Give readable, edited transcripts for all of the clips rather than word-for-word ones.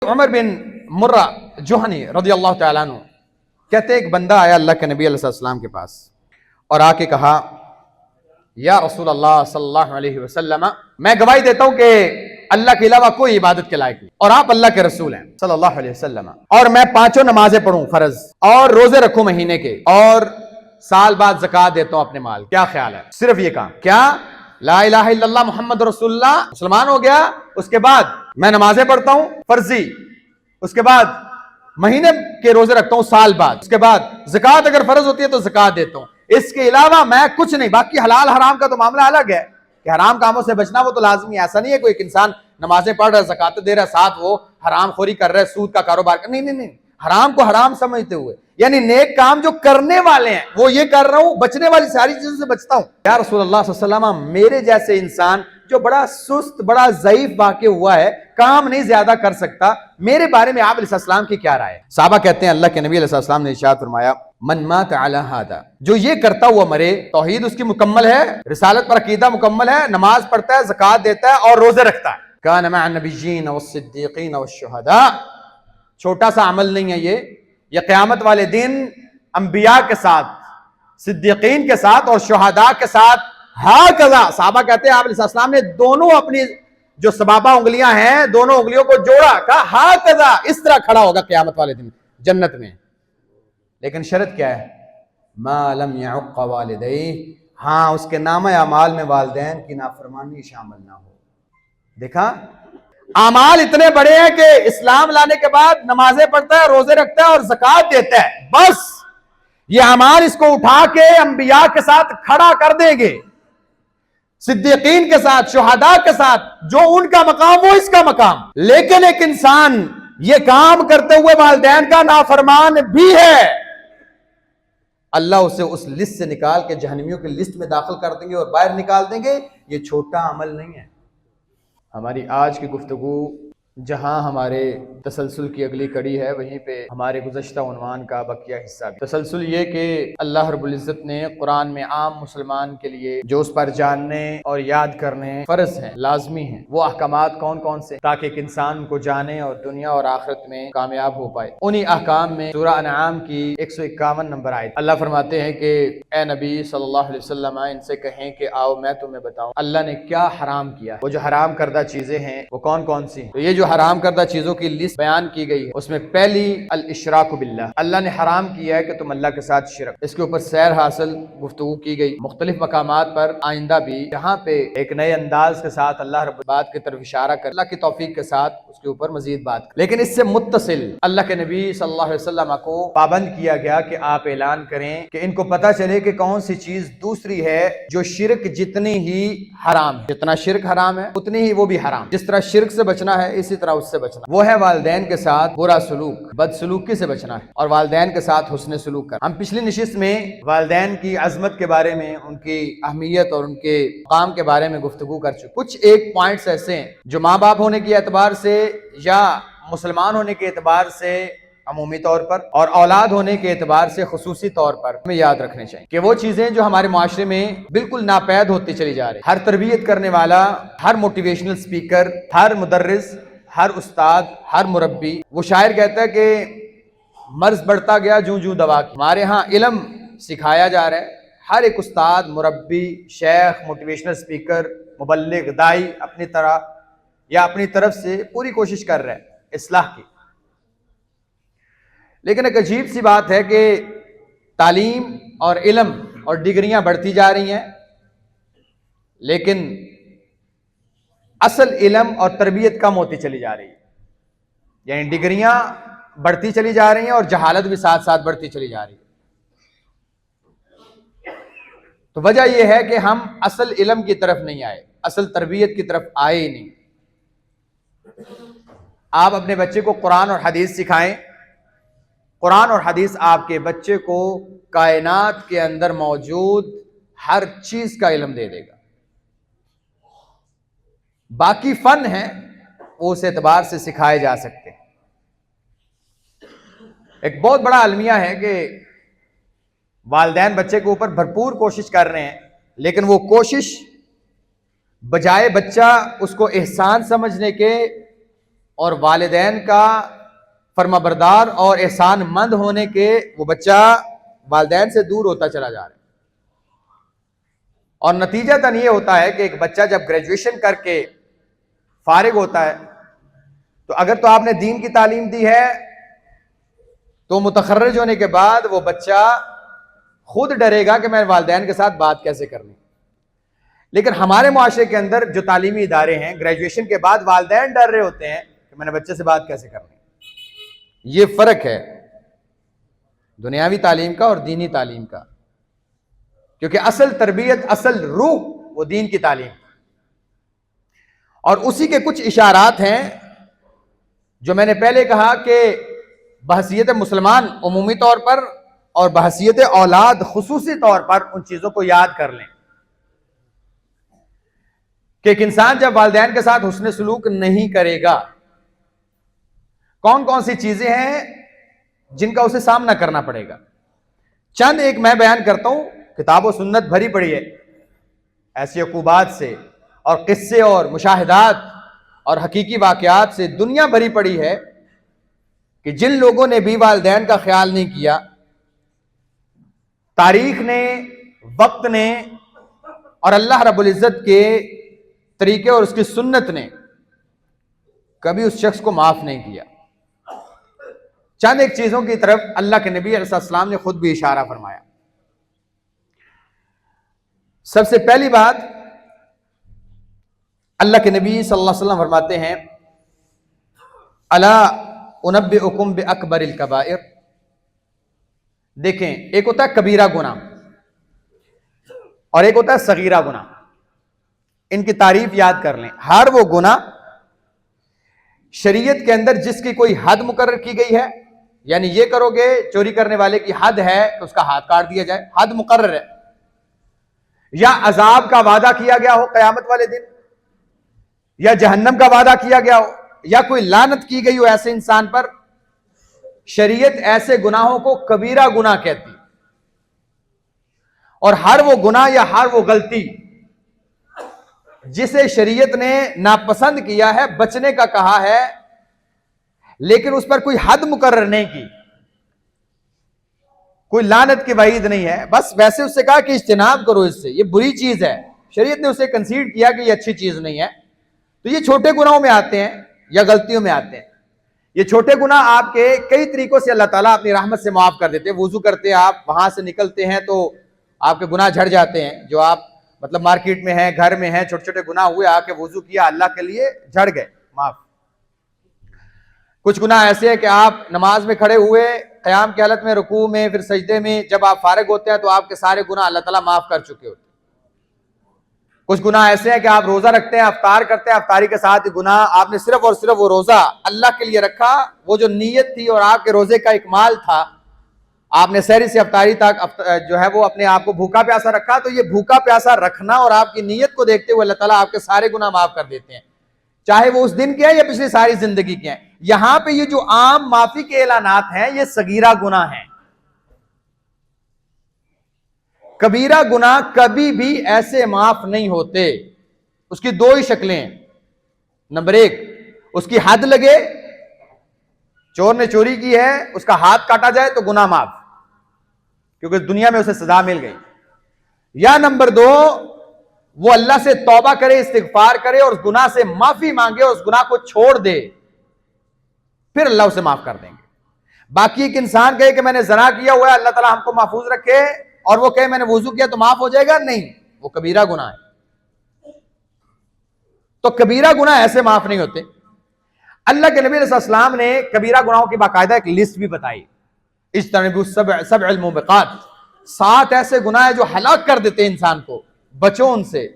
عمر بن مرہ جوہنی رضی اللہ تعالیٰ عنہ کہتے ایک بندہ آیا اللہ کے نبی علیہ السلام کے پاس اور آ کے کہا یا رسول اللہ صلی اللہ علیہ وسلم میں گواہی دیتا ہوں کہ اللہ کے علاوہ کوئی عبادت کے لائق نہیں اور آپ اللہ کے رسول ہیں صلی اللہ علیہ وسلم، اور میں 5 نمازیں پڑھوں فرض اور روزے رکھوں مہینے کے اور سال بعد زکوٰۃ دیتا ہوں اپنے مال، کیا خیال ہے؟ صرف یہ کام، کیا لا الہ الا اللہ محمد رسول اللہ مسلمان ہو گیا، اس کے بعد میں نمازیں پڑھتا ہوں فرضی، اس کے بعد مہینے کے روزے رکھتا ہوں سال بعد، اس کے بعد زکوٰۃ اگر فرض ہوتی ہے تو زکوٰۃ دیتا ہوں، اس کے علاوہ میں کچھ نہیں، باقی حلال حرام کا تو معاملہ الگ ہے کہ حرام کاموں سے بچنا وہ تو لازمی ہے، ایسا نہیں ہے کوئی ایک انسان نمازیں پڑھ رہا ہے زکوٰۃ دے رہا ہے ساتھ وہ حرام خوری کر رہا ہے، سود کا کاروبار کر، نہیں، حرام کو حرام سمجھتے ہوئے، یعنی نیک کام جو کرنے والے ہیں وہ یہ کر رہا ہوں، بچنے والی ساری چیزوں سے بچتا ہوں۔ یا رسول اللہ صلی اللہ علیہ وسلم میرے جیسے انسان جو بڑا سست بڑا ضعیف واقع ہوا ہے، کام نہیں زیادہ کر سکتا، میرے بارے میں آپ علیہ السلام کی کیا رائے ہے؟ صحابہ کہتے ہیں اللہ کے نبی علیہ السلام نے ارشاد فرمایا من مات علی ھذا، جو یہ کرتا ہوا مرے، توحید اس کی مکمل ہے، رسالت پر عقیدہ مکمل ہے، نماز پڑھتا ہے، زکوٰۃ دیتا ہے اور روزے رکھتا ہے، کان مع النبیین والصدیقین والشہداء، چھوٹا سا عمل نہیں ہے یہ قیامت والے دن انبیاء کے ساتھ، صدیقین کے ساتھ اور شہداء کے ساتھ ہاکذا، صحابہ کہتے ہیں آپ علیہ السلام نے دونوں اپنی جو سبابہ انگلیاں ہیں دونوں انگلیوں کو جوڑا، کہا ہاکذا، اس طرح کھڑا ہوگا قیامت والے دن جنت میں، لیکن شرط کیا ہے؟ ما لم يعق والدیہ، ہاں اس کے نامہ اعمال میں والدین کی نافرمانی شامل نہ ہو۔ دیکھا اعمال اتنے بڑے ہیں کہ اسلام لانے کے بعد نمازیں پڑھتا ہے، روزے رکھتا ہے اور زکوٰۃ دیتا ہے، بس یہ اعمال اس کو اٹھا کے انبیاء کے ساتھ کھڑا کر دیں گے، صدیقین کے ساتھ، شہداء کے ساتھ، جو ان کا مقام وہ اس کا مقام۔ لیکن ایک انسان یہ کام کرتے ہوئے والدین کا نافرمان بھی ہے، اللہ اسے اس لسٹ سے نکال کے جہنمیوں کی لسٹ میں داخل کر دیں گے اور باہر نکال دیں گے، یہ چھوٹا عمل نہیں ہے۔ ہماری آج کی گفتگو جہاں ہمارے تسلسل کی اگلی کڑی ہے، وہیں پہ ہمارے گزشتہ عنوان کا بقیہ حصہ بھی۔ تسلسل یہ کہ اللہ رب العزت نے قرآن میں عام مسلمان کے لیے جو اس پر جاننے اور یاد کرنے فرض ہیں، لازمی ہیں، وہ احکامات کون کون سے، تاکہ ایک انسان کو جانے اور دنیا اور آخرت میں کامیاب ہو پائے۔ انہی احکام میں سورہ انعام کی 151 نمبر آیت اللہ فرماتے ہیں کہ اے نبی صلی اللہ علیہ وسلم ان سے کہیں کہ آؤ میں تمہیں بتاؤں اللہ نے کیا حرام کیا ہے، وہ جو حرام کردہ چیزیں ہیں وہ کون کون سی ہیں۔ تو یہ جو حرام کردہ چیزوں کی لسٹ بیان کی گئی ہے، اس میں پہلی الاشراک باللہ، اللہ نے حرام کیا ہے کہ تم اللہ کے ساتھ شرک، اس کے اوپر سیر حاصل گفتگو کی گئی مختلف مقامات پر، آئندہ بھی جہاں پہ ایک نئے انداز کے ساتھ اللہ رب بات کی طرف اشارہ کر، اللہ کی توفیق کے ساتھ اس کے اوپر مزید بات کر۔ لیکن اس سے متصل اللہ کے نبی صلی اللہ علیہ وسلم کو پابند کیا گیا کہ آپ اعلان کریں کہ ان کو پتہ چلے کہ کون سی چیز دوسری ہے جو شرک جتنی ہی حرام ہے، جتنا شرک حرام ہے اتنی ہی وہ بھی حرام، جس طرح شرک سے بچنا ہے اسی طرح اس سے بچنا، وہ ہے والدین کے ساتھ برا سلوک، بد سلوکی سے بچنا ہے اور والدین کے ساتھ حسن سلوک کرنا۔ ہم پچھلی نشست میں والدین کی عظمت کے بارے میں، ان کی اہمیت اور ان کے مقام کے بارے میں گفتگو کر چکے۔ کچھ ایک پوائنٹس ایسے ہیں جو ماں باپ ہونے کے اعتبار سے یا مسلمان ہونے کے اعتبار سے عمومی طور پر اور اولاد ہونے کے اعتبار سے خصوصی طور پر ہمیں یاد رکھنے چاہیے کہ وہ چیزیں جو ہمارے معاشرے میں بالکل ناپید ہوتی چلی جا رہی، ہر تربیت کرنے والا، ہر موٹیویشنل اسپیکر، ہر مدرس، ہر استاد، ہر مربی، وہ شاعر کہتا ہے کہ مرض بڑھتا گیا جوں جوں دوا کی۔ ہمارے ہاں علم سکھایا جا رہا ہے، ہر ایک استاد، مربی، شیخ، موٹیویشنل اسپیکر، مبلغ، دائی اپنی طرح یا اپنی طرف سے پوری کوشش کر رہے ہیں اصلاح کی، لیکن ایک عجیب سی بات ہے کہ تعلیم اور علم اور ڈگریاں بڑھتی جا رہی ہیں، لیکن اصل علم اور تربیت کم ہوتی چلی جا رہی ہے، یعنی ڈگریاں بڑھتی چلی جا رہی ہیں اور جہالت بھی ساتھ ساتھ بڑھتی چلی جا رہی ہے۔ تو وجہ یہ ہے کہ ہم اصل علم کی طرف نہیں آئے، اصل تربیت کی طرف آئے ہی نہیں۔ آپ اپنے بچے کو قرآن اور حدیث سکھائیں، قرآن اور حدیث آپ کے بچے کو کائنات کے اندر موجود ہر چیز کا علم دے دے گا۔ باقی فن ہیں وہ اس اعتبار سے سکھائے جا سکتے ہیں۔ ایک بہت بڑا المیہ ہے کہ والدین بچے کے اوپر بھرپور کوشش کر رہے ہیں، لیکن وہ کوشش بجائے بچہ اس کو احسان سمجھنے کے اور والدین کا فرما بردار اور احسان مند ہونے کے وہ بچہ والدین سے دور ہوتا چلا جا رہا ہے. اور نتیجتاً یہ ہوتا ہے کہ ایک بچہ جب گریجویشن کر کے فارغ ہوتا ہے تو اگر تو آپ نے دین کی تعلیم دی ہے تو متخرج ہونے کے بعد وہ بچہ خود ڈرے گا کہ میں والدین کے ساتھ بات کیسے کرنی. لیکن ہمارے معاشرے کے اندر جو تعلیمی ادارے ہیں گریجویشن کے بعد والدین ڈر رہے ہوتے ہیں کہ میں نے بچے سے بات کیسے کرنی. یہ فرق ہے دنیاوی تعلیم کا اور دینی تعلیم کا، کیونکہ اصل تربیت، اصل روح وہ دین کی تعلیم. اور اسی کے کچھ اشارات ہیں جو میں نے پہلے کہا کہ بحیثیت مسلمان عمومی طور پر اور بحیثیت اولاد خصوصی طور پر ان چیزوں کو یاد کر لیں کہ ایک انسان جب والدین کے ساتھ حسن سلوک نہیں کرے گا کون کون سی چیزیں ہیں جن کا اسے سامنا کرنا پڑے گا. چند ایک میں بیان کرتا ہوں. کتاب و سنت بھری پڑی ہے ایسی عقوبات سے اور قصے اور مشاہدات اور حقیقی واقعات سے دنیا بھری پڑی ہے کہ جن لوگوں نے بھی والدین کا خیال نہیں کیا، تاریخ نے، وقت نے اور اللہ رب العزت کے طریقے اور اس کی سنت نے کبھی اس شخص کو معاف نہیں کیا. چند ایک چیزوں کی طرف اللہ کے نبی علیہ السلام نے خود بھی اشارہ فرمایا. سب سے پہلی بات اللہ کے نبی صلی اللہ علیہ وسلم فرماتے ہیں الا انبئکم باکبر الکبائر. دیکھیں، ایک ہوتا ہے کبیرہ گناہ اور ایک ہوتا ہے صغیرہ گناہ. ان کی تعریف یاد کر لیں. ہر وہ گناہ شریعت کے اندر جس کی کوئی حد مقرر کی گئی ہے، یعنی یہ کرو گے، چوری کرنے والے کی حد ہے کہ اس کا ہاتھ کاٹ دیا جائے، حد مقرر ہے، یا عذاب کا وعدہ کیا گیا ہو قیامت والے دن، یا جہنم کا وعدہ کیا گیا ہو، یا کوئی لعنت کی گئی ہو ایسے انسان پر، شریعت ایسے گناہوں کو کبیرہ گناہ کہتی. اور ہر وہ گناہ یا ہر وہ غلطی جسے شریعت نے ناپسند کیا ہے، بچنے کا کہا ہے، لیکن اس پر کوئی حد مقرر نہیں کی، کوئی لعنت کی وعید نہیں ہے، بس ویسے اس سے کہا کہ اجتناب کرو اس سے، یہ بری چیز ہے. شریعت نے اسے کنسیڈ کیا کہ یہ اچھی چیز نہیں ہے. تو یہ چھوٹے گناہوں میں آتے ہیں یا غلطیوں میں آتے ہیں. یہ چھوٹے گناہ آپ کے کئی طریقوں سے اللہ تعالیٰ اپنی رحمت سے معاف کر دیتے ہیں. وضو کرتے ہیں آپ، وہاں سے نکلتے ہیں تو آپ کے گناہ جھڑ جاتے ہیں. جو آپ مطلب مارکیٹ میں ہیں، گھر میں ہیں، چھوٹے چھوٹے گناہ ہوئے، آ کے وضو کیا اللہ کے لیے، جھڑ گئے، معاف. کچھ گناہ ایسے ہیں کہ آپ نماز میں کھڑے ہوئے، قیام کی حالت میں، رکوع میں، پھر سجدے میں، جب آپ فارغ ہوتے ہیں تو آپ کے سارے گناہ اللہ تعالیٰ معاف کر چکے ہوتے ہیں. کچھ گناہ ایسے ہیں کہ آپ روزہ رکھتے ہیں، افطار کرتے ہیں، افطاری کے ساتھ گناہ آپ نے صرف اور صرف وہ روزہ اللہ کے لیے رکھا، وہ جو نیت تھی اور آپ کے روزے کا اکمال تھا، آپ نے سحری سے افطاری تک جو ہے وہ اپنے آپ کو بھوکا پیاسا رکھا. تو یہ بھوکا پیاسا رکھنا اور آپ کی نیت کو دیکھتے ہوئے اللہ تعالیٰ آپ کے سارے گناہ معاف کر دیتے ہیں، چاہے وہ اس دن کے ہیں یا پچھلی ساری زندگی کے ہیں. یہاں پہ یہ جو عام معافی کے اعلانات ہیں یہ صغیرہ گناہ ہیں. کبیرہ گناہ کبھی بھی ایسے معاف نہیں ہوتے. اس کی دو ہی شکلیں ہیں. نمبر ایک، اس کی حد لگے، چور نے چوری کی ہے، اس کا ہاتھ کاٹا جائے تو گناہ معاف، کیونکہ دنیا میں اسے سزا مل گئی. یا نمبر دو، وہ اللہ سے توبہ کرے، استغفار کرے اور اس گناہ سے معافی مانگے اور اس گناہ کو چھوڑ دے، پھر اللہ اسے معاف کر دیں گے. باقی ایک انسان کہے کہ میں نے زنا کیا ہوا ہے، اللہ تعالیٰ ہم کو محفوظ رکھے، اور وہ کہے میں نے وضو کیا تو معاف ہو جائے گا، نہیں، وہ کبیرہ گناہ ہے. تو کبیرہ گناہ ایسے معاف نہیں ہوتے. اللہ کے نبی علیہ السلام نے کبیرہ گناہوں کی باقاعدہ ایک لسٹ بھی بتائی. اجتنبوا سبع الموبقات، 7 ایسے گناہ ہیں جو ہلاک کر دیتے ہیں انسان کو، بچو ان سے.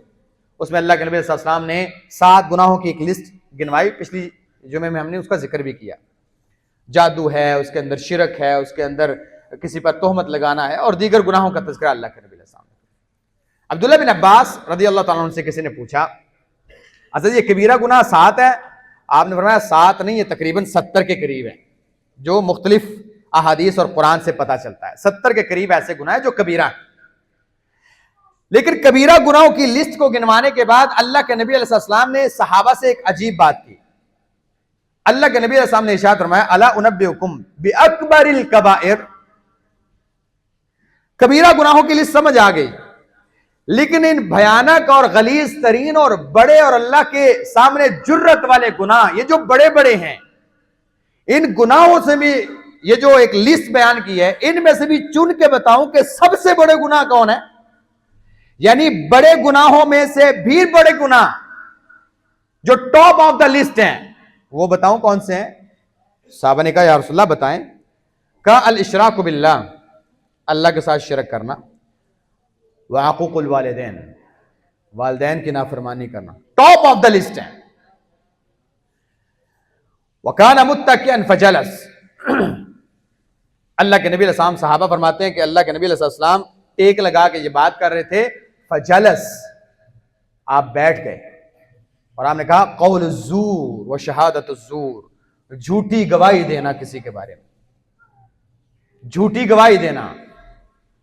اس میں اللہ کے نبی علیہ السلام نے 7 گناہوں کی ایک لسٹ گنوائی. پچھلی جمعے میں ہم نے اس کا ذکر بھی کیا. جادو ہے، اس کے اندر شرک ہے، اس کے اندر کسی پر تہمت لگانا ہے، اور دیگر گناہوں کا تذکرہ اللہ کے نبی علیہ السلام نے. عبداللہ بن عباس رضی اللہ تعالیٰ عنہ سے کسی نے پوچھا حضرت یہ کبیرہ گناہ 7 ہے؟ آپ نے فرمایا 7 نہیں، یہ تقریباً 70 کے قریب ہیں، جو مختلف احادیث اور قرآن سے پتہ چلتا ہے. 70 کے قریب ایسے گناہ ہیں جو کبیرہ ہیں. لیکن کبیرہ گناہوں کی لسٹ کو گنوانے کے بعد اللہ کے نبی علیہ السلام نے صحابہ سے ایک عجیب بات کی. اللہ کے نبی علیہ السلام نے ارشاد فرمایا الا انبئکم باکبر الکبائر، کبیرہ گناہوں کی لسٹ سمجھ آ گئی، لیکن ان بھیانک اور غلیظ ترین اور بڑے اور اللہ کے سامنے جرت والے گناہ، یہ جو بڑے بڑے ہیں، ان گناہوں سے بھی یہ جو ایک لسٹ بیان کی ہے، ان میں سے بھی چن کے بتاؤں کہ سب سے بڑے گناہ کون ہے، یعنی بڑے گناہوں میں سے بھی بڑے گناہ جو ٹاپ آف دا لسٹ ہیں وہ بتاؤں کون سے ہیں؟ صحابہ نے کہا یا رسول اللہ بتائیں. کہا الاشراک باللہ، اللہ کے ساتھ شرک کرنا، وعقوق الوالدین، والدین کی نافرمانی کرنا، ٹاپ آف دا لسٹ ہے. وَكَانَ مُتَّكِئًا فَجَلَسَ، اللہ کے نبی علیہ السلام، صحابہ فرماتے ہیں کہ اللہ کے نبی علیہ السلام ٹیک لگا کے یہ بات کر رہے تھے، فجلس، آپ بیٹھ گئے، اور آپ نے کہا قول الزور و شہادت الزور، جھوٹی گواہی دینا کسی کے بارے میں، جھوٹی گواہی دینا،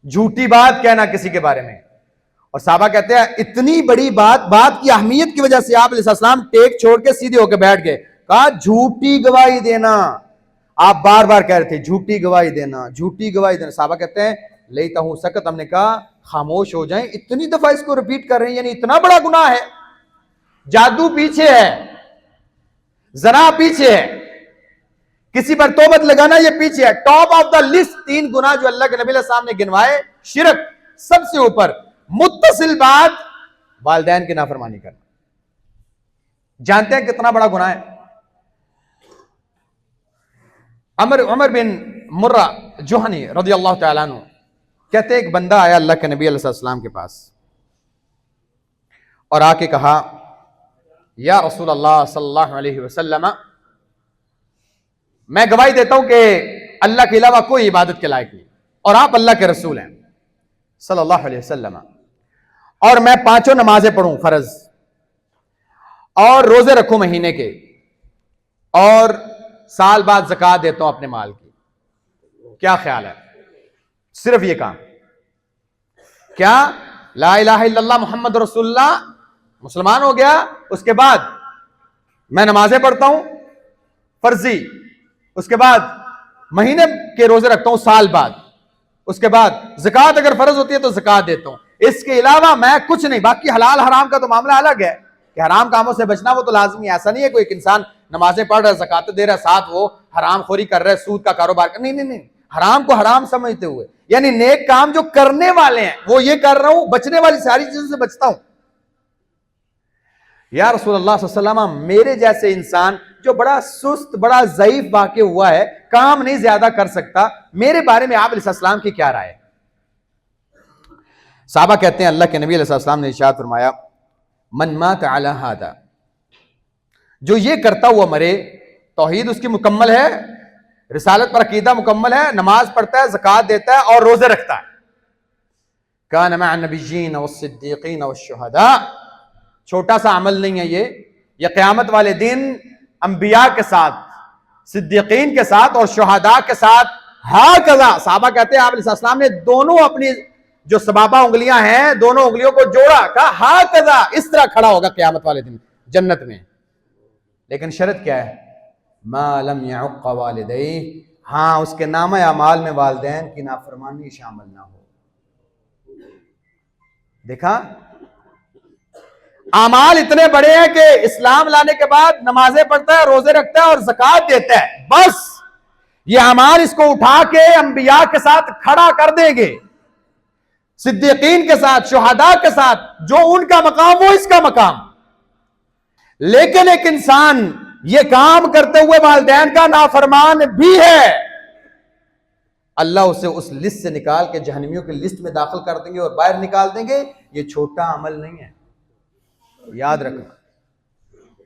جھوٹی بات کہنا کسی کے بارے میں. اور صحابہ کہتے ہیں اتنی بڑی بات کی اہمیت کی وجہ سے آپ علیہ السلام ٹیک چھوڑ کے سیدھے ہو کے بیٹھ گئے. کہا جھوٹی گواہی دینا، آپ بار بار کہہ رہے تھے جھوٹی گواہی دینا، جھوٹی گواہی دینا. صحابہ کہتے ہیں لیتا ہوں سکت، ہم نے کہا خاموش ہو جائیں، اتنی دفعہ اس کو ریپیٹ کر رہے ہیں، یعنی اتنا بڑا گناہ ہے. جادو پیچھے ہے، زنا پیچھے ہے، کسی پر توبت لگانا یہ پیچھے ہے. ٹاپ آف دا لسٹ تین گناہ جو اللہ کے نبی علیہ السلام نے گنوائے، شرک سب سے اوپر، متصل بات والدین کی نافرمانی کرنا. جانتے ہیں کتنا بڑا گناہ ہے؟ عمر بن مرہ جوہنی رضی اللہ تعالیٰ عنہ کہتے ایک بندہ آیا اللہ کے نبی علیہ السلام کے پاس اور آ کے کہا یا رسول اللہ صلی اللہ علیہ وسلم، میں گواہی دیتا ہوں کہ اللہ کے علاوہ کوئی عبادت کے لائق نہیں، اور آپ اللہ کے رسول ہیں صلی اللہ علیہ وسلم، اور میں 5 نمازیں پڑھوں فرض، اور روزے رکھوں مہینے کے، اور سال بعد زکوٰۃ دیتا ہوں اپنے مال کی. کیا خیال ہے؟ صرف یہ کام کیا لا الہ الا اللہ محمد رسول اللہ، مسلمان ہو گیا، اس کے بعد میں نمازیں پڑھتا ہوں فرضی، اس کے بعد مہینے کے روزے رکھتا ہوں سال بعد، اس کے بعد زکوٰۃ اگر فرض ہوتی ہے تو زکوٰۃ دیتا ہوں، اس کے علاوہ میں کچھ نہیں. باقی حلال حرام کا تو معاملہ الگ ہے کہ حرام کاموں سے بچنا وہ تو لازمی ہے. ایسا نہیں ہے کوئی ایک انسان نمازیں پڑھ رہا ہے، زکوٰۃ دے رہا ہے، ساتھ وہ حرام خوری کر رہا ہے، سود کا کاروبار کر، نہیں، حرام کو حرام سمجھتے ہوئے، یعنی نیک کام جو کرنے والے ہیں وہ یہ کر رہا ہوں، بچنے والی ساری چیزوں سے بچتا ہوں. یا رسول اللہ صلی اللہ علیہ وسلم، میرے جیسے انسان جو بڑا سست، بڑا ضعیف واقع ہوا ہے، کام نہیں زیادہ کر سکتا، میرے بارے میں آپ علیہ السلام کی کیا رائے ہے؟ صحابہ کہتے ہیں اللہ کے نبی علیہ السلام نے ارشاد فرمایا من مات علی ھذا، جو یہ کرتا ہوا مرے، توحید اس کی مکمل ہے، رسالت پر عقیدہ مکمل ہے، نماز پڑھتا ہے، زکوٰۃ دیتا ہے اور روزے رکھتا ہے، کان مع النبیین والصدیقین والشہداء، چھوٹا سا عمل نہیں ہے یہ قیامت والے دن انبیاء کے ساتھ، صدیقین کے ساتھ اور شہداء کے ساتھ ہاکذا. صحابہ کہتے ہیں آپ علیہ السلام نے دونوں اپنی جو سبابہ انگلیاں ہیں دونوں انگلیوں کو جوڑا، کہا ہاکذا، اس طرح کھڑا ہوگا قیامت والے دن جنت میں. لیکن شرط کیا ہے؟ ما لم يعق والدیہ، ہاں اس کے نامہ اعمال میں والدین کی نافرمانی شامل نہ ہو. دیکھا اعمال اتنے بڑے ہیں کہ اسلام لانے کے بعد نمازیں پڑھتا ہے، روزے رکھتا ہے اور زکوٰۃ دیتا ہے، بس یہ اعمال اس کو اٹھا کے انبیاء کے ساتھ کھڑا کر دیں گے، صدیقین کے ساتھ، شہداء کے ساتھ، جو ان کا مقام وہ اس کا مقام. لیکن ایک انسان یہ کام کرتے ہوئے والدین کا نافرمان بھی ہے، اللہ اسے اس لسٹ سے نکال کے جہنمیوں کی لسٹ میں داخل کر دیں گے اور باہر نکال دیں گے. یہ چھوٹا عمل نہیں ہے، یاد رکھنا.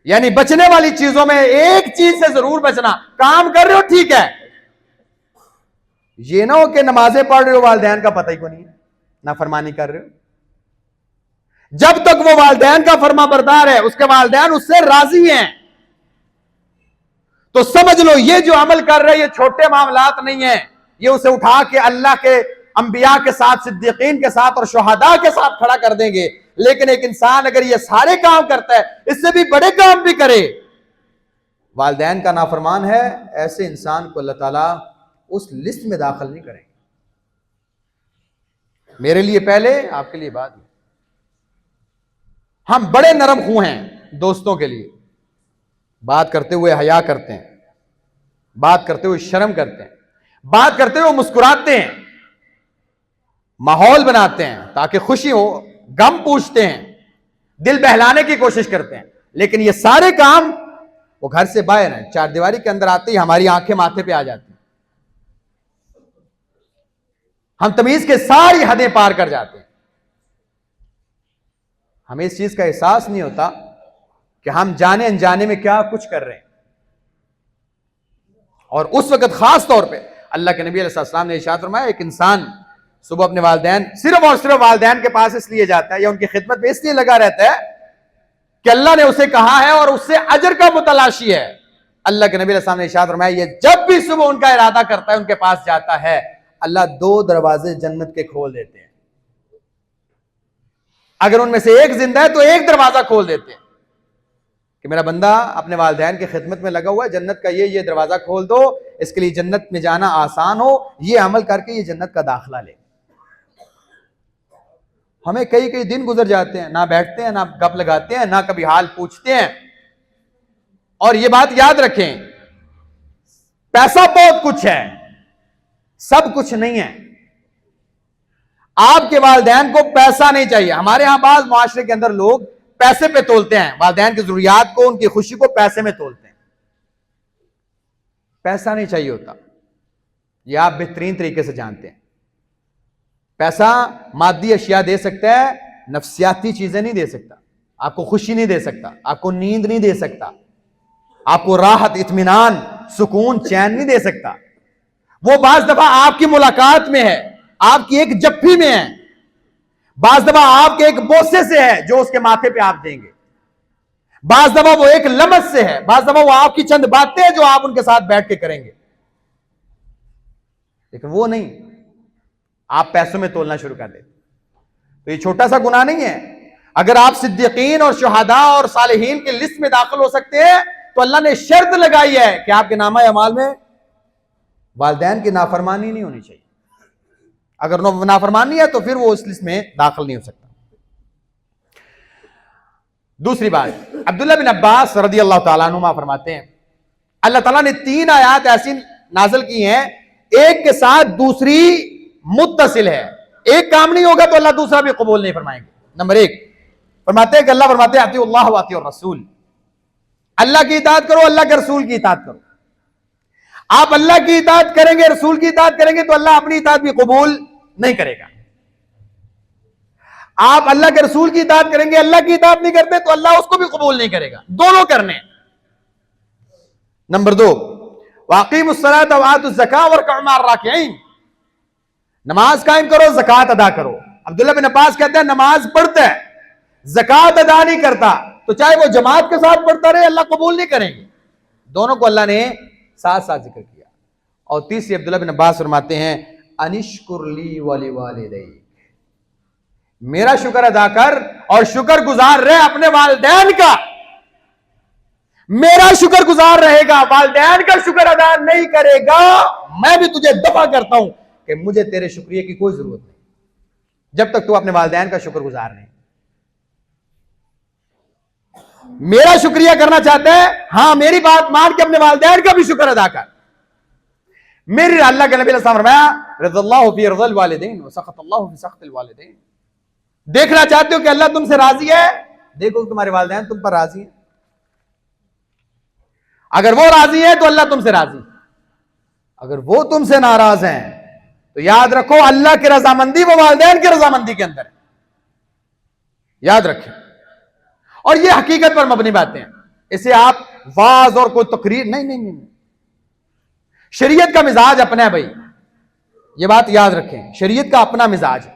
یعنی بچنے والی چیزوں میں ایک چیز سے ضرور بچنا. کام کر رہے ہو ٹھیک ہے، یہ نہ ہو کہ نمازیں پڑھ رہے ہو والدین کا پتہ ہی کو نہیں ہے، نافرمانی کر رہے ہو. جب تک وہ والدین کا فرما بردار ہے، اس کے والدین اس سے راضی ہیں، تو سمجھ لو یہ جو عمل کر رہے یہ چھوٹے معاملات نہیں ہیں، یہ اسے اٹھا کے اللہ کے انبیاء کے ساتھ، صدیقین کے ساتھ اور شہداء کے ساتھ کھڑا کر دیں گے. لیکن ایک انسان اگر یہ سارے کام کرتا ہے، اس سے بھی بڑے کام بھی کرے، والدین کا نافرمان ہے، ایسے انسان کو اللہ تعالیٰ اس لسٹ میں داخل نہیں کریں گے. میرے لیے پہلے، آپ کے لیے بعد میں. ہم بڑے نرم خو ہیں دوستوں کے لیے، بات کرتے ہوئے حیا کرتے ہیں، بات کرتے ہوئے شرم کرتے ہیں، بات کرتے ہوئے مسکراتے ہیں، ماحول بناتے ہیں تاکہ خوشی ہو، غم پوچھتے ہیں، دل بہلانے کی کوشش کرتے ہیں. لیکن یہ سارے کام وہ گھر سے باہر ہیں، چار دیواری کے اندر آتے ہی ہماری آنکھیں ماتھے پہ آ جاتی ہیں، ہم تمیز کے ساری حدیں پار کر جاتے ہیں. ہمیں اس چیز کا احساس نہیں ہوتا کہ ہم جانے انجانے میں کیا کچھ کر رہے ہیں. اور اس وقت خاص طور پہ اللہ کے نبی علیہ السلام نے ارشاد فرمایا، ایک انسان صبح اپنے والدین، صرف اور صرف والدین کے پاس اس لیے جاتا ہے یا ان کی خدمت میں اس لیے لگا رہتا ہے کہ اللہ نے اسے کہا ہے اور اس سے اجر کا متلاشی ہے. اللہ کے نبی علیہ السلام نے ارشاد فرمایا، یہ جب بھی صبح ان کا ارادہ کرتا ہے، ان کے پاس جاتا ہے، اللہ 2 دروازے جنت کے کھول دیتے ہیں. اگر ان میں سے ایک زندہ ہے تو ایک دروازہ کھول دیتے ہیں کہ میرا بندہ اپنے والدین کی خدمت میں لگا ہوا ہے، جنت کا یہ دروازہ کھول دو، اس کے لیے جنت میں جانا آسان ہو، یہ عمل کر کے یہ جنت کا داخلہ لے. ہمیں کئی دن گزر جاتے ہیں، نہ بیٹھتے ہیں، نہ گپ لگاتے ہیں، نہ کبھی حال پوچھتے ہیں. اور یہ بات یاد رکھیں، پیسہ بہت کچھ ہے، سب کچھ نہیں ہے. آپ کے والدین کو پیسہ نہیں چاہیے. ہمارے ہاں بعض معاشرے کے اندر لوگ پیسے پہ تولتے ہیں، والدین کی ضروریات کو، ان کی خوشی کو پیسے میں تولتے ہیں. پیسہ نہیں چاہیے ہوتا، یہ آپ بہترین طریقے سے جانتے ہیں. پیسہ مادی اشیاء دے سکتا ہے، نفسیاتی چیزیں نہیں دے سکتا. آپ کو خوشی نہیں دے سکتا، آپ کو نیند نہیں دے سکتا، آپ کو راحت، اطمینان، سکون، چین نہیں دے سکتا. وہ بعض دفعہ آپ کی ملاقات میں ہے، آپ کی ایک جپھی میں ہے، بعض دفعہ آپ کے ایک بوسے سے ہے جو اس کے ماتھے پہ آپ دیں گے، بعض دفعہ وہ ایک لمس سے ہے، بعض دفعہ وہ آپ کی چند باتیں جو آپ ان کے ساتھ بیٹھ کے کریں گے. لیکن وہ نہیں، آپ پیسوں میں تولنا شروع کر دیتے. تو یہ چھوٹا سا گناہ نہیں ہے. اگر آپ صدیقین اور شہداء اور صالحین کی لسٹ میں داخل ہو سکتے ہیں تو اللہ نے شرط لگائی ہے کہ آپ کے نامہ اعمال میں والدین کی نافرمانی نہیں ہونی چاہیے. اگر نافرمانی ہے تو پھر وہ اس لسٹ میں داخل نہیں ہو سکتا. دوسری بات، عبداللہ بن عباس رضی اللہ تعالیٰ عنہما فرماتے ہیں، اللہ تعالیٰ نے 3 آیات ایسی نازل کی ہیں، ایک کے ساتھ دوسری متصل ہے. ایک کام نہیں ہوگا تو اللہ دوسرا بھی قبول نہیں فرمائیں گے. نمبر 1 فرماتے ہیں کہ اللہ فرماتے ہیں اطیعوا اللہ واطیعوا الرسول، اللہ کی اطاعت کرو، اللہ کے رسول کی اطاعت کرو. آپ اللہ کی اطاعت کریں گے، رسول کی اطاعت کریں گے تو اللہ اپنی اطاعت بھی قبول نہیں کرے گا. آپ اللہ کے رسول کی اطاعت کریں گے، اللہ کی اطاعت نہیں کرتے تو اللہ اس کو بھی قبول نہیں کرے گا. دونوں کرنے. نمبر 2 واقیموا الصلاۃ وآتوا الزکاۃ وارکعوا مع الراکعین، نماز قائم کرو، زکوٰۃ ادا کرو. عبداللہ بن عباس کہتے ہیں نماز پڑھتا ہے، زکوٰۃ ادا نہیں کرتا تو چاہے وہ جماعت کے ساتھ پڑھتا رہے، اللہ قبول نہیں کریں گے. دونوں کو اللہ نے ساتھ ساتھ ذکر کیا. اور تیسری عبداللہ بن عباس فرماتے ہیں انشکر لی ولوالدیک، میرا شکر ادا کر اور شکر گزار رہے اپنے والدین کا. میرا شکر گزار رہے گا، والدین کا شکر ادا نہیں کرے گا، میں بھی تجھے دفع کرتا ہوں کہ مجھے تیرے شکریہ کی کوئی ضرورت نہیں جب تک تو اپنے والدین کا شکر گزار نہیں. میرا شکریہ کرنا چاہتا ہے، ہاں میری بات مان کے اپنے والدین کا بھی شکر ادا کر. میری اللہ کے نبی علیہ السلام فرمایا رضی اللہ فی رضا الوالدین وسخط اللہ فی سخط الوالدین. دیکھنا چاہتے ہو کہ اللہ تم سے راضی ہے، دیکھو کہ تمہارے والدین تم پر راضی ہیں. اگر وہ راضی ہیں تو اللہ تم سے راضی، اگر وہ تم سے ناراض ہیں تو یاد رکھو اللہ کی رضامندی وہ والدین کی رضامندی کے اندر ہے. یاد رکھیں. اور یہ حقیقت پر مبنی باتیں ہیں، اسے آپ واعظ اور کوئی تقریر نہیں. شریعت کا مزاج اپنا ہے بھائی، یہ بات یاد رکھیں، شریعت کا اپنا مزاج ہے.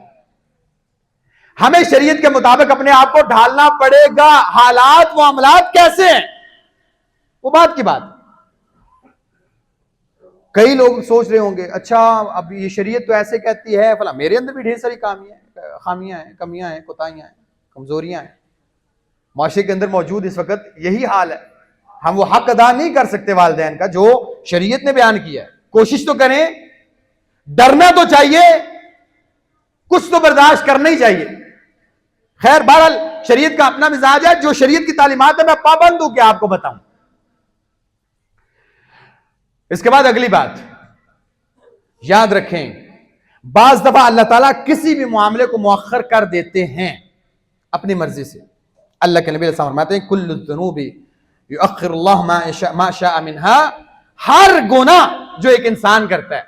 ہمیں شریعت کے مطابق اپنے آپ کو ڈھالنا پڑے گا. حالات معاملات کیسے ہیں وہ بات کی بات. کئی لوگ سوچ رہے ہوں گے اچھا اب یہ شریعت تو ایسے کہتی ہے فلاں، میرے اندر بھی ڈھیر ساری خامیاں ہیں، کمیاں ہیں، کوتاہیاں ہیں، کمزوریاں ہیں. معاشرے کے اندر موجود اس وقت یہی حال ہے. ہم وہ حق ادا نہیں کر سکتے والدین کا جو شریعت نے بیان کیا ہے. کوشش تو کریں, ڈرنا تو چاہیے, کچھ تو برداشت کرنا ہی چاہیے. خیر بہرحال شریعت کا اپنا مزاج ہے, جو شریعت کی تعلیمات ہے میں پابند ہوں کہ آپ کو بتاؤں. اس کے بعد اگلی بات یاد رکھیں, بعض دفعہ اللہ تعالیٰ کسی بھی معاملے کو مؤخر کر دیتے ہیں اپنی مرضی سے. اللہ کے نبی علیہ السلام فرماتے ہیں کل الذنوب یؤخر اللہ ما شاء منها, ہر گناہ جو ایک انسان کرتا ہے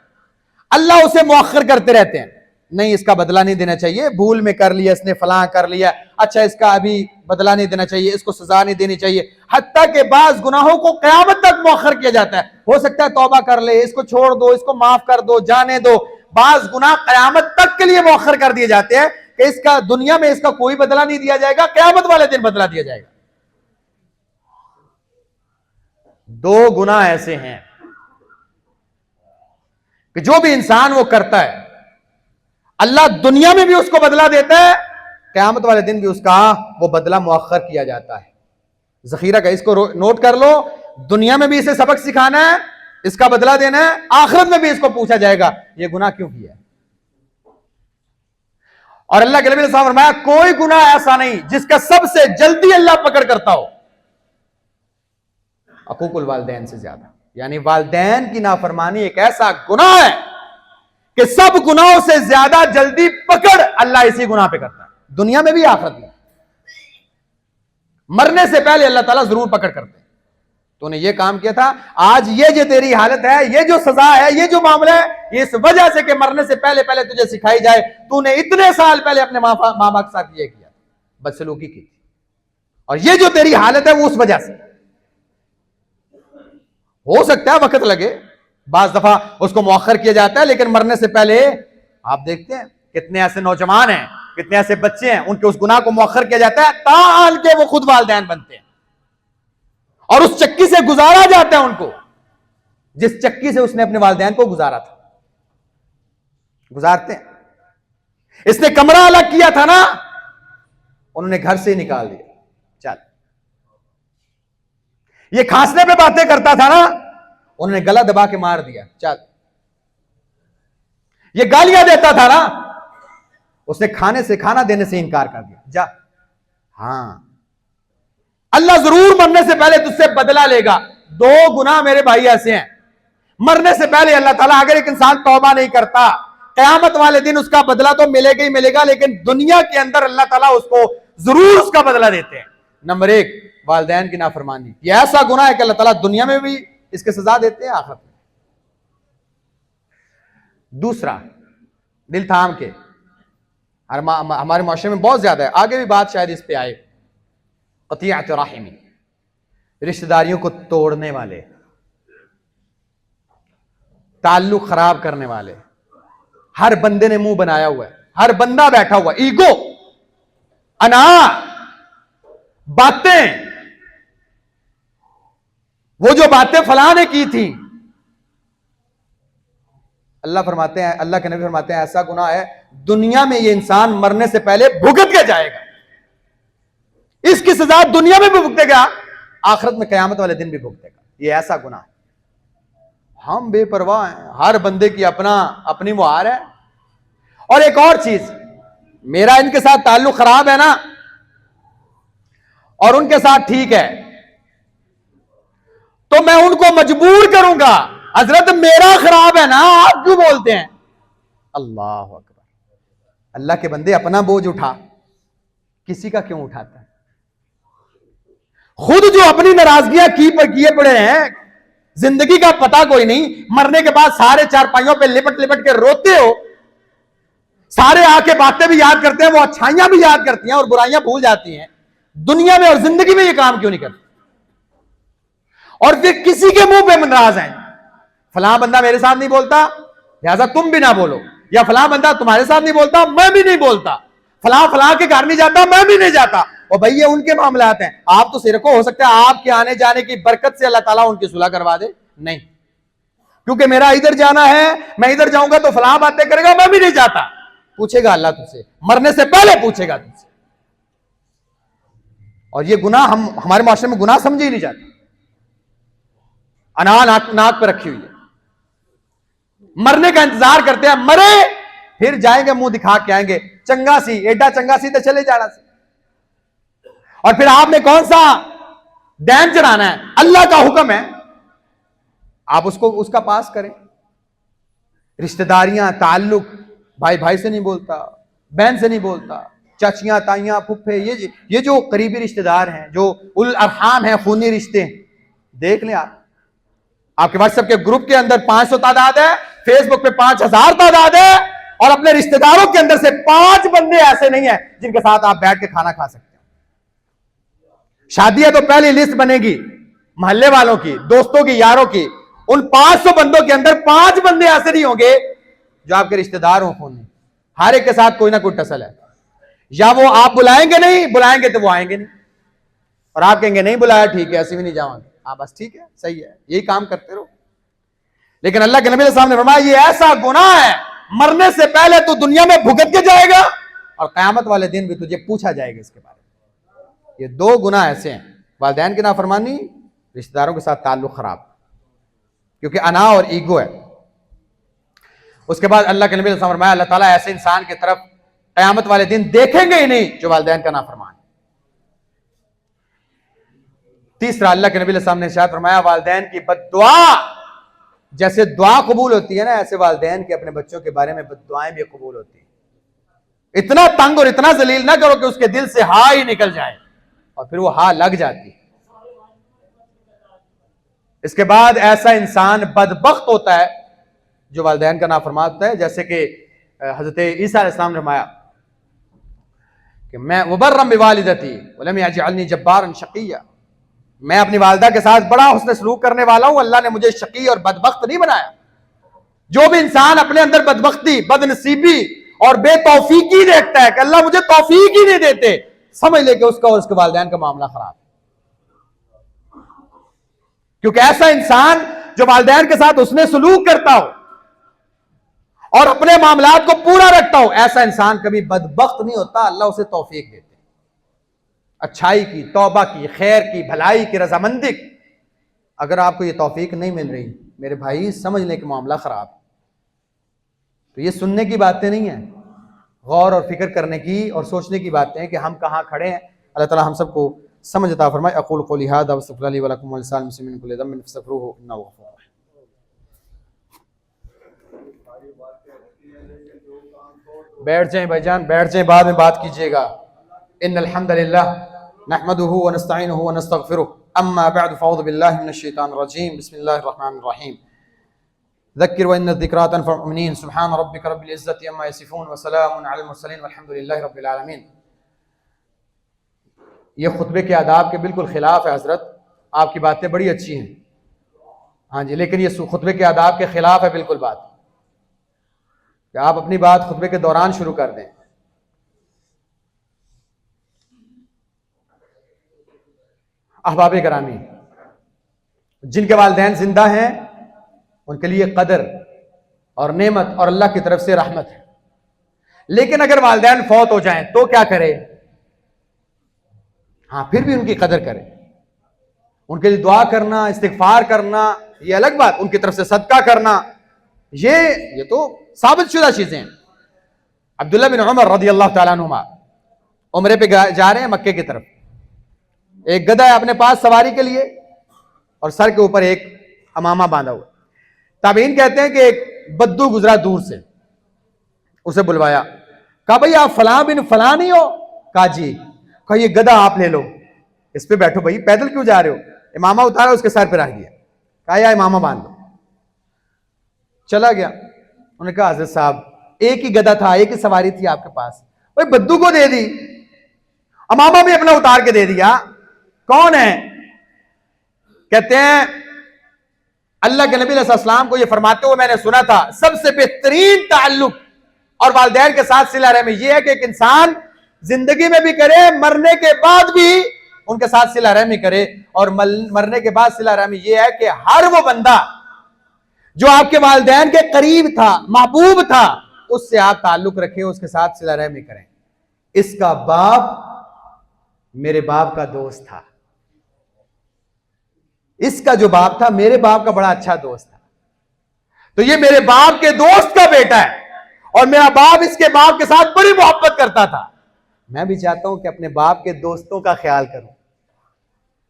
اللہ اسے مؤخر کرتے رہتے ہیں. نہیں اس کا بدلہ نہیں دینا چاہیے, بھول میں کر لیا اس نے, فلاں کر لیا, اچھا اس کا ابھی بدلہ نہیں دینا چاہیے, اس کو سزا نہیں دینی چاہیے. حتیٰ کہ بعض گناہوں کو قیامت تک مؤخر کیا جاتا ہے. ہو سکتا ہے توبہ کر لے, اس کو چھوڑ دو, اس کو معاف کر دو, جانے دو. بعض گناہ قیامت تک کے لیے مؤخر کر دیے جاتے ہیں کہ اس کا دنیا میں اس کا کوئی بدلہ نہیں دیا جائے گا, قیامت والے دن بدلہ دیا جائے گا. دو گناہ ایسے ہیں کہ جو بھی انسان وہ کرتا ہے اللہ دنیا میں بھی اس کو بدلہ دیتا ہے, قیامت والے دن بھی اس کا وہ بدلہ مؤخر کیا جاتا ہے. ذخیرہ کا اس کو نوٹ کر لو, دنیا میں بھی اسے سبق سکھانا ہے, اس کا بدلہ دینا ہے, آخرت میں بھی اس کو پوچھا جائے گا یہ گناہ کیوں کیا ہے. اور اللہ کے نبی نے فرمایا کوئی گناہ ایسا نہیں جس کا سب سے جلدی اللہ پکڑ کرتا ہو حقوق الوالدین سے زیادہ. یعنی والدین کی نافرمانی ایک ایسا گناہ ہے کہ سب گناہوں سے زیادہ جلدی پکڑ اللہ اسی گناہ پہ کرتا ہے, دنیا میں بھی آخرت میں. مرنے سے پہلے اللہ تعالیٰ ضرور پکڑ کرتے ہیں. تو نے یہ کام کیا تھا, آج یہ جو تیری حالت ہے, یہ جو سزا ہے, یہ جو معاملہ ہے, یہ اس وجہ سے کہ مرنے سے پہلے پہلے تجھے سکھائی جائے تو نے اتنے سال پہلے اپنے ماں باپ کے ساتھ یہ کیا, بدسلوکی کی, اور یہ جو تیری حالت ہے وہ اس وجہ سے. ہو سکتا ہے وقت لگے, بعض دفعہ اس کو مؤخر کیا جاتا ہے, لیکن مرنے سے پہلے آپ دیکھتے ہیں کتنے ایسے نوجوان ہیں, کتنے ایسے بچے ہیں, ان کے اس گناہ کو مؤخر کیا جاتا ہے تاحال کے وہ خود والدین بنتے ہیں, اور اس چکی سے گزارا جاتا ہے ان کو جس چکی سے اس نے اپنے والدین کو گزارا تھا. گزارتے ہیں. اس نے کمرہ الگ کیا تھا نا, انہوں نے گھر سے ہی نکال دیا, چل. یہ کھانسنے پہ باتیں کرتا تھا نا, انہوں نے گلا دبا کے مار دیا, چل. یہ گالیاں دیتا تھا نا, اس نے کھانا دینے سے انکار کر دیا, جا. ہاں اللہ ضرور مرنے سے پہلے تجھ سے بدلہ لے گا. دو گناہ میرے بھائی ایسے ہیں, مرنے سے پہلے اللہ تعالیٰ اگر ایک انسان توبہ نہیں کرتا, قیامت والے دن اس کا بدلہ تو ملے گا ہی ملے گا, لیکن دنیا کے اندر اللہ تعالیٰ اس کو ضرور اس کا بدلہ دیتے ہیں. نمبر 1 والدین کی نافرمانی, یہ ایسا گناہ ہے کہ اللہ تعالیٰ دنیا میں بھی اس کے سزا دیتے ہیں, آخرت میں. دوسرا, دل تھام کے, ہمارے معاشرے میں بہت زیادہ ہے, آگے بھی بات شاید اس پہ آئے, قطیعۃ رحم, رشتہ داریوں کو توڑنے والے, تعلق خراب کرنے والے. ہر بندے نے منہ بنایا ہوا ہے, ہر بندہ بیٹھا ہوا, ایگو, انا, باتیں, وہ جو باتیں فلاں نے کی تھی, اللہ فرماتے ہیں, اللہ کے نبی فرماتے ہیں ایسا گناہ ہے دنیا میں یہ انسان مرنے سے پہلے بھگت کے جائے گا. اس کی سزا دنیا میں بھی بھگتے گا, آخرت میں قیامت والے دن بھی بھگتے گا. یہ ایسا گناہ ہے. ہم بے پرواہ ہیں, ہر بندے کی اپنی مہار ہے. اور ایک اور چیز, میرا ان کے ساتھ تعلق خراب ہے نا, اور ان کے ساتھ ٹھیک ہے, تو میں ان کو مجبور کروں گا, حضرت میرا خراب ہے نا, آپ کیوں بولتے ہیں. اللہ اکبر. اللہ کے بندے اپنا بوجھ اٹھا, کسی کا کیوں اٹھاتا ہے. خود جو اپنی ناراضگیاں کیے پڑے ہیں, زندگی کا پتہ کوئی نہیں, مرنے کے بعد سارے چارپائیوں پہ لپٹ لپٹ کے روتے ہو, سارے آ کے باتیں بھی یاد کرتے ہیں, وہ اچھائیاں بھی یاد کرتی ہیں اور برائیاں بھول جاتی ہیں. دنیا میں اور زندگی میں یہ کام کیوں نہیں کرتے, اور پھر کسی کے منہ پہ ناراض ہیں, فلاں بندہ میرے ساتھ نہیں بولتا لہذا تم بھی نہ بولو, یا فلاں بندہ تمہارے ساتھ نہیں بولتا میں بھی نہیں بولتا, فلاں کے گھر نہیں جاتا میں بھی نہیں جاتا. اور بھائی یہ ان کے معاملات ہیں, آپ تو صرف ہو سکتا ہے آپ کے آنے جانے کی برکت سے اللہ تعالیٰ ان کی صلح کروا دے, نہیں, کیونکہ میرا ادھر جانا ہے, میں ادھر جاؤں گا تو فلاں باتیں کرے گا, میں بھی نہیں جاتا. پوچھے گا اللہ تجھ سے, مرنے سے پہلے پوچھے گا تجھ سے. اور یہ گناہ ہمارے معاشرے میں گناہ سمجھے ہی نہیں جاتا. انا ناک پہ رکھی ہوئی ہے, مرنے کا انتظار کرتے ہیں, مرے پھر جائیں گے منہ دکھا کے آئیں گے, چنگا سی ایڈا چنگا سی تو چلے جانا سی. اور پھر آپ نے کون سا دین چڑھانا ہے؟ اللہ کا حکم ہے, آپ اس کا پاس کریں. رشتہ داریاں, تعلق, بھائی بھائی سے نہیں بولتا, بہن سے نہیں بولتا, چاچیاں تائیاں پھپھے, یہ جو قریبی رشتہ دار ہیں, جو الارحام ہیں, خونی رشتے ہیں, دیکھ لیں آپ کے واٹس ایپ کے گروپ کے اندر 500 تعداد ہے, فیس بک پہ 5000 تعداد ہے, اور اپنے رشتہ داروں کے اندر سے 5 بندے ایسے نہیں ہیں جن کے ساتھ آپ بیٹھ کے کھانا کھا سکتے ہیں. شادی ہے تو پہلی لسٹ بنے گی محلے والوں کی, دوستوں کی, یاروں کی. ان 500 بندوں کے اندر 5 بندے ایسے نہیں ہوں گے جو آپ کے رشتہ دار ہوں خون. ہر ایک کے ساتھ کوئی نہ کوئی ٹسل ہے. یا وہ آپ بلائیں گے, نہیں بلائیں گے تو وہ آئیں گے نہیں, اور آپ کہیں گے نہیں بلایا, ٹھیک ہے ایسے بھی نہیں جاؤں گے, بس ٹھیک ہے, صحیح ہے, یہی کام کرتے رہو. لیکن اللہ کے نبی علیہ السلام نے فرمایا یہ ایسا گناہ ہے, مرنے سے پہلے تو دنیا میں بھگت کے جائے گا, اور قیامت والے دن بھی تجھے پوچھا جائے گا اس کے بارے میں. یہ 2 گناہ ایسے ہیں, والدین کی نافرمانی, رشتہ داروں کے ساتھ تعلق خراب, کیونکہ انا اور ایگو ہے. اس کے بعد اللہ کے نبی علیہ السلام نے فرمایا اللہ تعالیٰ ایسے انسان کی طرف قیامت والے دن دیکھیں گے ہی نہیں جو والدین کا نافرمان. تیسرا, اللہ کے نبی علیہ السلام نے ارشاد فرمایا والدین کی بد دعا جیسے دعا قبول ہوتی ہے نا, ایسے والدین کے اپنے بچوں کے بارے میں بد دعائیں بھی قبول ہوتی ہیں. اتنا تنگ اور اتنا ذلیل نہ کرو کہ اس کے دل سے ہا ہی نکل جائے, اور پھر وہ ہا لگ جاتی ہے. اس کے بعد ایسا انسان بدبخت ہوتا ہے جو والدین کا نافرمان ہوتا ہے, جیسے کہ حضرت عیسیٰ علیہ السلام نے فرمایا کہ میں مبرم بوالدتی ولم یجعلنی جبارا شقیا, میں اپنی والدہ کے ساتھ بڑا حسن سلوک کرنے والا ہوں, اللہ نے مجھے شقی اور بدبخت نہیں بنایا. جو بھی انسان اپنے اندر بدبختی, بد نصیبی اور بے توفیقی دیکھتا ہے کہ اللہ مجھے توفیق ہی نہیں دیتے, سمجھ لے کہ اس کا اور اس کے والدین کا معاملہ خراب ہے. کیونکہ ایسا انسان جو والدین کے ساتھ حسن سلوک کرتا ہو اور اپنے معاملات کو پورا رکھتا ہو, ایسا انسان کبھی بدبخت نہیں ہوتا, اللہ اسے توفیق دیتے. اچھائی کی, توبہ کی, خیر کی, بھلائی کی, رضامندی کی. اگر آپ کو یہ توفیق نہیں مل رہی میرے بھائی, سمجھ لیں کہ معاملہ خراب. تو یہ سننے کی باتیں نہیں ہیں, غور اور فکر کرنے کی اور سوچنے کی باتیں ہیں کہ ہم کہاں کھڑے ہیں. اللہ تعالی ہم سب کو سمجھ عطا فرمائے. اقول قولی ھذا واستغفر لي ولكم ولسائر المسلمين من كل ذنب فاستغفروه انه غفور رحيم. بیٹھ جائیں بھائی جان, بیٹھ جائیں, بعد میں بات کیجیے گا. ان الحمد للہ نحمده ونستعینه ونستغفره, اما بعد فاعوذ باللہ من الشیطان الرجیم, بسم اللہ الرحمن الرحیم. ذکر وان الذکریٰ تنفع المؤمنین, سبحان ربک رب العزة عما یصفون وسلام علی المرسلین والحمد للہ رب العالمین. یہ خطبے کے آداب کے بالکل خلاف ہے حضرت. آپ کی باتیں بڑی اچھی ہیں, ہاں جی, لیکن یہ خطبے کے آداب کے خلاف ہے بالکل بات, کہ آپ اپنی بات خطبے کے دوران شروع کر دیں. احباب گرامی, جن کے والدین زندہ ہیں ان کے لیے قدر اور نعمت اور اللہ کی طرف سے رحمت ہے. لیکن اگر والدین فوت ہو جائیں تو کیا کرے؟ ہاں, پھر بھی ان کی قدر کرے, ان کے لیے دعا کرنا, استغفار کرنا, یہ الگ بات. ان کی طرف سے صدقہ کرنا, یہ تو ثابت شدہ چیزیں ہیں. عبداللہ بن عمر رضی اللہ تعالیٰ عنہما عمرے پہ جا رہے ہیں مکے کی طرف. ایک گدھا ہے اپنے پاس سواری کے لیے, اور سر کے اوپر ایک امامہ باندھا ہوا. تابعین کہتے ہیں کہ ایک بدو گزرا دور سے, اسے بلوایا, کہا بھئی آپ فلاں بن فلاں نہیں ہو؟ کہا جی. کہا یہ گدھا آپ لے لو, اس پہ بیٹھو بھائی, پیدل کیوں جا رہے ہو؟ امامہ اتارا, اس کے سر پہ رکھ دیا, کہا یا امامہ باندھ دو. چلا گیا. انہوں نے کہا حضرت صاحب ایک ہی گدھا تھا, ایک ہی سواری تھی آپ کے پاس, بھائی بدو کو دے دی, امامہ بھی اپنا اتار کے دے دیا, کون ہے؟ کہتے ہیں اللہ کے نبی علیہ السلام کو یہ فرماتے ہوئے میں نے سنا تھا سب سے بہترین تعلق اور والدین کے ساتھ صلہ رحمی یہ ہے کہ ایک انسان زندگی میں بھی کرے, مرنے کے بعد بھی ان کے ساتھ صلہ رحمی کرے. اور مرنے کے بعد صلہ رحمی یہ ہے کہ ہر وہ بندہ جو آپ کے والدین کے قریب تھا, محبوب تھا, اس سے آپ تعلق رکھیں, اس کے ساتھ صلہ رحمی کریں. اس کا باپ میرے باپ کا دوست تھا, اس کا جو باپ تھا میرے باپ کا بڑا اچھا دوست تھا، تو یہ میرے باپ کے دوست کا بیٹا ہے اور میرا باپ اس کے باپ کے ساتھ بڑی محبت کرتا تھا، میں بھی چاہتا ہوں کہ اپنے باپ کے دوستوں کا خیال کروں،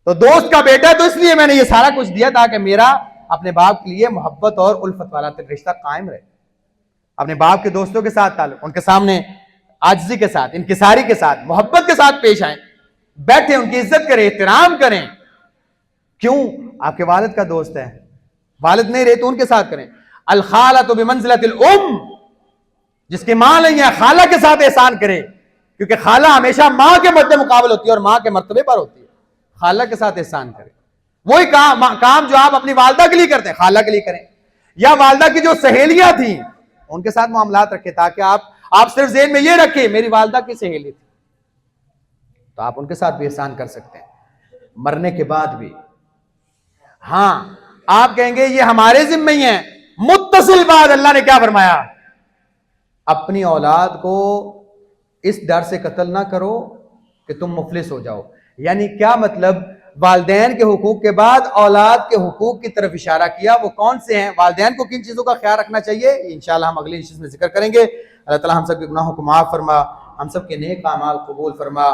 تو دوست کا بیٹا ہے تو اس لیے میں نے یہ سارا کچھ دیا تاکہ میرا اپنے باپ کے لیے محبت اور الفت والا رشتہ قائم رہے، اپنے باپ کے دوستوں کے ساتھ تعلق، ان کے سامنے عاجزی کے ساتھ، انکساری کے ساتھ، محبت کے ساتھ پیش آئیں، بیٹھیں، ان کی عزت کریں، احترام کریں۔ کیوں؟ آپ کے والد کا دوست ہے، والد نہیں رہے تو ان کے ساتھ کریں۔ الخالۃ بمنزلۃ الام، جس کی ماں نہیں ہے خالہ کے ساتھ احسان کرے، کیونکہ خالہ ہمیشہ ماں کے مد مقابل ہوتی ہے اور ماں کے مرتبے پر ہوتی ہے، خالہ کے ساتھ احسان کرے، وہی کام جو آپ اپنی والدہ کے لیے کرتے ہیں خالہ کے لیے کریں، یا والدہ کی جو سہیلیاں تھیں ان کے ساتھ معاملات رکھیں، تاکہ آپ صرف ذہن میں یہ رکھیں میری والدہ کی سہیلی تھی، تو آپ ان کے ساتھ بھی احسان کر سکتے ہیں مرنے کے بعد بھی۔ ہاں آپ کہیں گے یہ ہمارے ذمہ ہی ہیں، متصل بعد اللہ نے کیا فرمایا؟ اپنی اولاد کو اس ڈر سے قتل نہ کرو کہ تم مفلس ہو جاؤ، یعنی کیا مطلب؟ والدین کے حقوق کے بعد اولاد کے حقوق کی طرف اشارہ کیا، وہ کون سے ہیں؟ والدین کو کن چیزوں کا خیال رکھنا چاہیے انشاءاللہ ہم اگلی نشست میں ذکر کریں گے۔ اللہ تعالی ہم سب کے گناہوں کو معاف فرما، ہم سب کے نیک اعمال قبول فرما،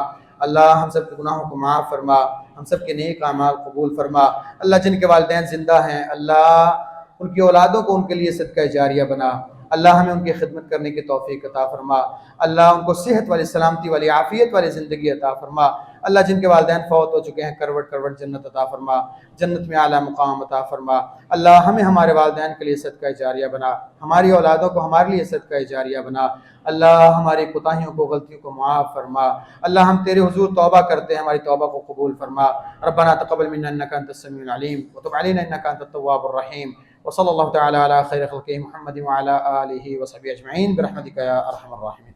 اللہ ہم سب کے گناہوں کو معاف فرما، ہم سب کے نیک اعمال قبول فرما۔ اللہ جن کے والدین زندہ ہیں اللہ ان کی اولادوں کو ان کے لیے صدقہ جاریہ بنا، اللہ ہمیں ان کی خدمت کرنے کی توفیق عطا فرما، اللہ ان کو صحت والی، سلامتی والی، عافیت والی زندگی عطا فرما، اللہ جن کے والدین فوت ہو چکے ہیں کروٹ کروٹ جنت عطا فرما، جنت میں اعلیٰ مقام عطا فرما، اللہ ہمیں ہمارے والدین کے لیے صدقہ جاریہ بنا، ہماری اولادوں کو ہمارے لیے صدقہ جاریہ بنا، اللہ ہماری کوتاہیوں کو، غلطیوں کو معاف فرما، اللہ ہم تیرے حضور توبہ کرتے ہیں، ہماری توبہ کو قبول فرما، ربنا تقبل منا انک انت السمیع العلیم وتب علینا انک انت التواب الرحیم، وصلی اللہ تعالی علی خیر خلقہ محمد وعلی آلہ وصحبہ اجمعین برحمتک یا ارحم الراحمین۔